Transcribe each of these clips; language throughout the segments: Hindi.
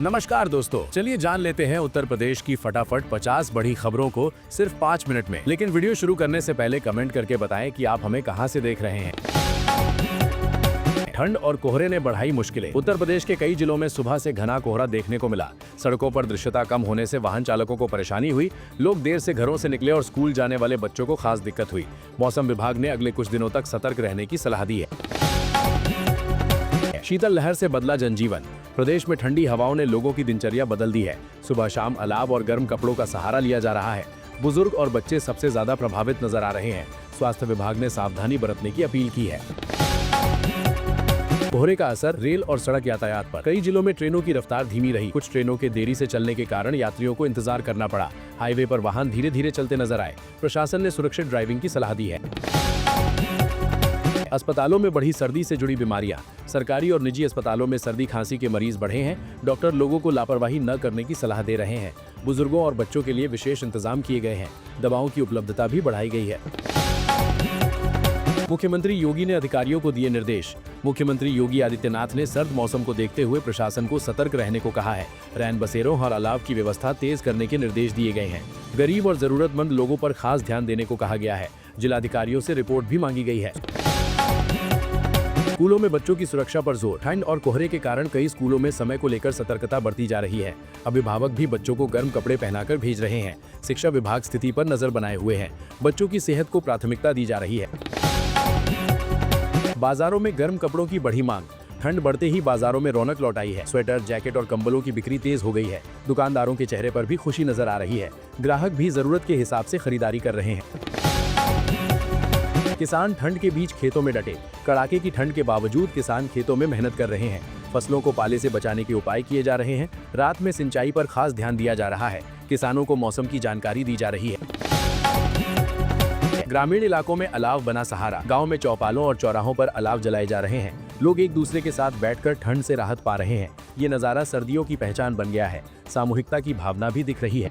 नमस्कार दोस्तों, चलिए जान लेते हैं उत्तर प्रदेश की फटाफट 50 बड़ी खबरों को सिर्फ 5 मिनट में। लेकिन वीडियो शुरू करने से पहले कमेंट करके बताएं कि आप हमें कहां से देख रहे हैं। ठंड और कोहरे ने बढ़ाई मुश्किलें। उत्तर प्रदेश के कई जिलों में सुबह से घना कोहरा देखने को मिला। सड़कों पर दृश्यता कम होने से वाहन चालकों को परेशानी हुई। लोग देर से घरों से निकले और स्कूल जाने वाले बच्चों को खास दिक्कत हुई। मौसम विभाग ने अगले कुछ दिनों तक सतर्क रहने की सलाह दी है। शीतल लहर से बदला जनजीवन। प्रदेश में ठंडी हवाओं ने लोगों की दिनचर्या बदल दी है। सुबह शाम अलाव और गर्म कपड़ों का सहारा लिया जा रहा है। बुजुर्ग और बच्चे सबसे ज्यादा प्रभावित नजर आ रहे हैं। स्वास्थ्य विभाग ने सावधानी बरतने की अपील की है। कोहरे का असर रेल और सड़क यातायात पर। कई जिलों में ट्रेनों की रफ्तार धीमी रही। कुछ ट्रेनों के देरी से चलने के कारण यात्रियों को इंतजार करना पड़ा। हाईवे पर वाहन धीरे धीरे चलते नजर आए। प्रशासन ने सुरक्षित ड्राइविंग की सलाह दी है। अस्पतालों में बढ़ी सर्दी से जुड़ी बीमारियां। सरकारी और निजी अस्पतालों में सर्दी खांसी के मरीज बढ़े हैं। डॉक्टर लोगों को लापरवाही न करने की सलाह दे रहे हैं। बुजुर्गों और बच्चों के लिए विशेष इंतजाम किए गए हैं। दवाओं की उपलब्धता भी बढ़ाई गई है। मुख्यमंत्री योगी ने अधिकारियों को दिए निर्देश। मुख्यमंत्री योगी आदित्यनाथ ने सर्द मौसम को देखते हुए प्रशासन को सतर्क रहने को कहा है। रैन बसेरों और अलाव की व्यवस्था तेज करने के निर्देश दिए गए हैं। गरीब और जरूरतमंद लोगों पर खास ध्यान देने को कहा गया है। जिलाधिकारियों से रिपोर्ट भी मांगी गई है। स्कूलों में बच्चों की सुरक्षा पर जोर। ठंड और कोहरे के कारण कई स्कूलों में समय को लेकर सतर्कता बरती जा रही है। अभिभावक भी बच्चों को गर्म कपड़े पहनाकर भेज रहे हैं। शिक्षा विभाग स्थिति पर नजर बनाए हुए है। बच्चों की सेहत को प्राथमिकता दी जा रही है। बाजारों में गर्म कपड़ों की बढ़ी मांग। ठंड बढ़ते ही बाजारों में रौनक लौट आई है। स्वेटर, जैकेट और कंबलों की बिक्री तेज हो गई है। दुकानदारों के चेहरे पर भी खुशी नजर आ रही है। ग्राहक भी जरूरत के हिसाब से खरीदारी कर रहे हैं। किसान ठंड के बीच खेतों में डटे। कड़ाके की ठंड के बावजूद किसान खेतों में मेहनत कर रहे हैं। फसलों को पाले से बचाने के उपाय किए जा रहे हैं। रात में सिंचाई पर खास ध्यान दिया जा रहा है। किसानों को मौसम की जानकारी दी जा रही है। ग्रामीण इलाकों में अलाव बना सहारा। गांव में चौपालों और चौराहों पर अलाव जलाए जा रहे हैं। लोग एक दूसरे के साथ बैठकर ठंड से राहत पा रहे हैं। ये नज़ारा सर्दियों की पहचान बन गया है। सामूहिकता की भावना भी दिख रही है।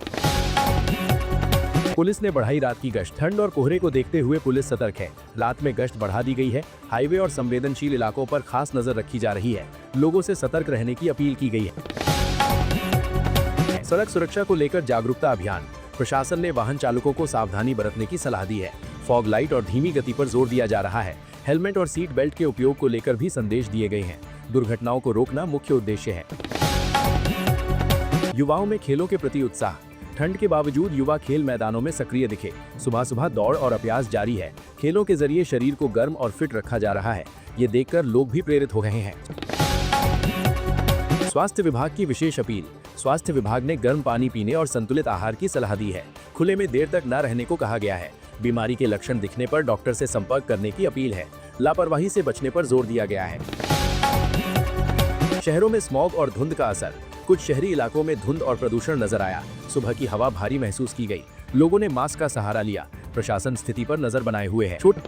पुलिस ने बढ़ाई रात की गश्त। ठंड और कोहरे को देखते हुए पुलिस सतर्क है। रात में गश्त बढ़ा दी गई है। हाईवे और संवेदनशील इलाकों पर खास नजर रखी जा रही है। लोगों से सतर्क रहने की अपील की गई है। सड़क सुरक्षा को लेकर जागरूकता अभियान। प्रशासन ने वाहन चालकों को सावधानी बरतने की सलाह दी है। फॉग लाइट और धीमी गति पर जोर दिया जा रहा है। हेलमेट और सीट बेल्ट के उपयोग को लेकर भी संदेश दिए गए हैं। दुर्घटनाओं को रोकना मुख्य उद्देश्य है। युवाओं में खेलों के प्रति उत्साह। ठंड के बावजूद युवा खेल मैदानों में सक्रिय दिखे। सुबह सुबह दौड़ और अभ्यास जारी है। खेलों के जरिए शरीर को गर्म और फिट रखा जा रहा है। ये देखकर लोग भी प्रेरित हो रहे हैं। स्वास्थ्य विभाग की विशेष अपील। स्वास्थ्य विभाग ने गर्म पानी पीने और संतुलित आहार की सलाह दी है। खुले में देर तक न रहने को कहा गया है। बीमारी के लक्षण दिखने पर डॉक्टर से संपर्क करने की अपील है। लापरवाही से बचने पर जोर दिया गया है। शहरों में स्मॉग और धुंध का असर। कुछ शहरी इलाकों में धुंध और प्रदूषण नजर आया। सुबह की हवा भारी महसूस की गई। लोगों ने मास्क का सहारा लिया। प्रशासन स्थिति पर नजर बनाए हुए है। छोटे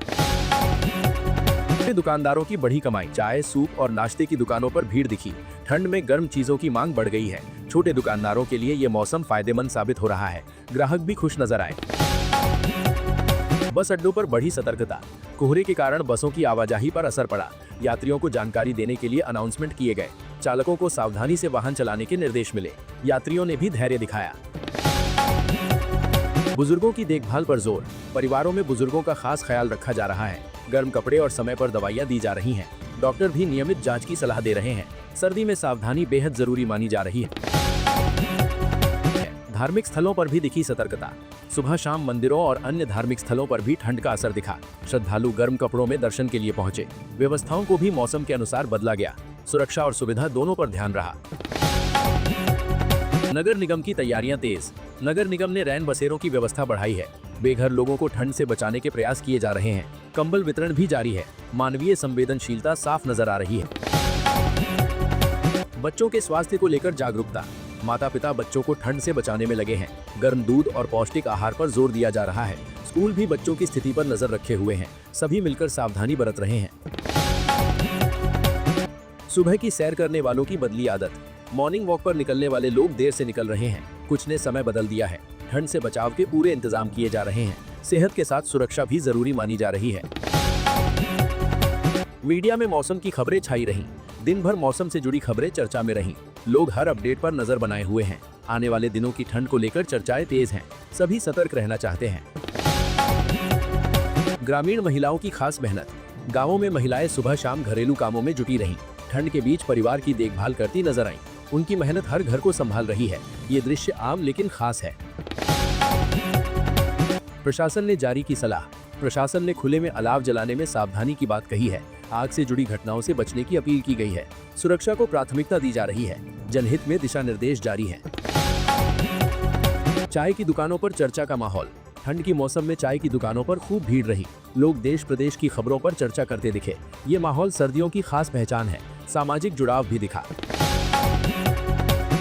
दुकानदारों की बढ़ी कमाई। चाय, सूप और नाश्ते की दुकानों पर भीड़ दिखी। ठंड में गर्म चीजों की मांग बढ़ गई है। छोटे दुकानदारों के लिए ये मौसम फायदेमंद साबित हो रहा है। ग्राहक भी खुश नजर आए। बस अड्डों पर बढ़ी सतर्कता। कोहरे के कारण बसों की आवाजाही पर असर पड़ा। यात्रियों को जानकारी देने के लिए अनाउंसमेंट किए गए। चालकों को सावधानी से वाहन चलाने के निर्देश मिले। यात्रियों ने भी धैर्य दिखाया। बुजुर्गों की देखभाल पर जोर। परिवारों में बुजुर्गों का खास ख्याल रखा जा रहा है। गर्म कपड़े और समय पर दवाइयां दी जा रही हैं। डॉक्टर भी नियमित जांच की सलाह दे रहे हैं। सर्दी में सावधानी बेहद जरूरी मानी जा रही है। धार्मिक स्थलों पर भी दिखी सतर्कता। सुबह शाम मंदिरों और अन्य धार्मिक स्थलों पर भी ठंड का असर दिखा। श्रद्धालु गर्म कपड़ों में दर्शन के लिए पहुंचे। व्यवस्थाओं को भी मौसम के अनुसार बदला गया। सुरक्षा और सुविधा दोनों पर ध्यान रहा। नगर निगम की तैयारियां तेज। नगर निगम ने रैन बसेरों की व्यवस्था बढ़ाई है। बेघर लोगों को ठंड से बचाने के प्रयास किए जा रहे हैं। कंबल वितरण भी जारी है। मानवीय संवेदनशीलता साफ नजर आ रही है। बच्चों के स्वास्थ्य को लेकर जागरूकता। माता पिता बच्चों को ठंड से बचाने में लगे हैं। गर्म दूध और पौष्टिक आहार पर जोर दिया जा रहा है। स्कूल भी बच्चों की स्थिति पर नजर रखे हुए हैं। सभी मिलकर सावधानी बरत रहे हैं। सुबह की सैर करने वालों की बदली आदत। मॉर्निंग वॉक पर निकलने वाले लोग देर से निकल रहे हैं। कुछ ने समय बदल दिया है। ठंड से बचाव के पूरे इंतजाम किए जा रहे हैं। सेहत के साथ सुरक्षा भी जरूरी मानी जा रही है। मीडिया में मौसम की खबरें छाई रहीं। दिन भर मौसम से जुड़ी खबरें चर्चा में रहीं। लोग हर अपडेट पर नजर बनाए हुए हैं। आने वाले दिनों की ठंड को लेकर चर्चाएं तेज हैं। सभी सतर्क रहना चाहते हैं। ग्रामीण महिलाओं की खास मेहनत। गांवों में महिलाएं सुबह शाम घरेलू कामों में जुटी रहीं। ठंड के बीच परिवार की देखभाल करती नजर आईं। उनकी मेहनत हर घर को संभाल रही है। ये दृश्य आम लेकिन खास है। प्रशासन ने जारी की सलाह। प्रशासन ने खुले में अलाव जलाने में सावधानी की बात कही है। आग से जुड़ी घटनाओं से बचने की अपील की गई है। सुरक्षा को प्राथमिकता दी जा रही है। जनहित में दिशा निर्देश जारी हैं। चाय की दुकानों पर चर्चा का माहौल। ठंड की मौसम में चाय की दुकानों पर खूब भीड़ रही। लोग देश प्रदेश की खबरों पर चर्चा करते दिखे। ये माहौल सर्दियों की खास पहचान है। सामाजिक जुड़ाव भी दिखा।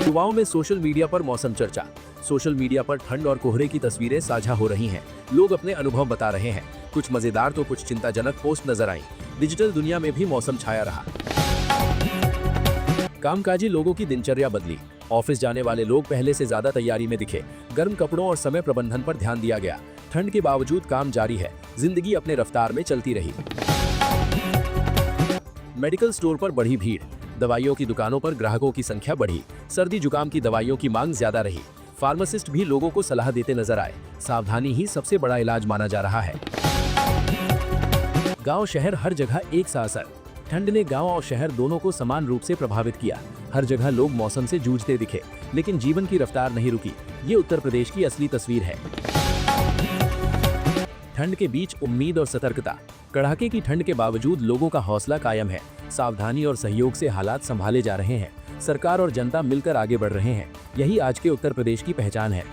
युवाओं में सोशल मीडिया पर मौसम चर्चा। सोशल मीडिया पर ठंड और कोहरे की तस्वीरें साझा हो रही हैं। लोग अपने अनुभव बता रहे हैं। कुछ मजेदार तो कुछ चिंताजनक पोस्ट नजर आई। डिजिटल दुनिया में भी मौसम छाया रहा। कामकाजी लोगों की दिनचर्या बदली। ऑफिस जाने वाले लोग पहले से ज्यादा तैयारी में दिखे। गर्म कपड़ों और समय प्रबंधन पर ध्यान दिया गया। ठंड के बावजूद काम जारी है। जिंदगी अपने रफ्तार में चलती रही। मेडिकल स्टोर पर बढ़ी भीड़। दवाइयों की दुकानों पर ग्राहकों की संख्या बढ़ी। सर्दी जुकाम की दवाइयों की मांग ज्यादा रही। फार्मासिस्ट भी लोगों को सलाह देते नजर आए। सावधानी ही सबसे बड़ा इलाज माना जा रहा है। गांव शहर हर जगह एक सा असर। ठंड ने गांव और शहर दोनों को समान रूप से प्रभावित किया। हर जगह लोग मौसम से जूझते दिखे, लेकिन जीवन की रफ्तार नहीं रुकी। ये उत्तर प्रदेश की असली तस्वीर है। ठंड के बीच उम्मीद और सतर्कता। कड़ाके की ठंड के बावजूद लोगों का हौसला कायम है। सावधानी और सहयोग से हालात संभाले जा रहे हैं। सरकार और जनता मिलकर आगे बढ़ रहे हैं। यही आज के उत्तर प्रदेश की पहचान है।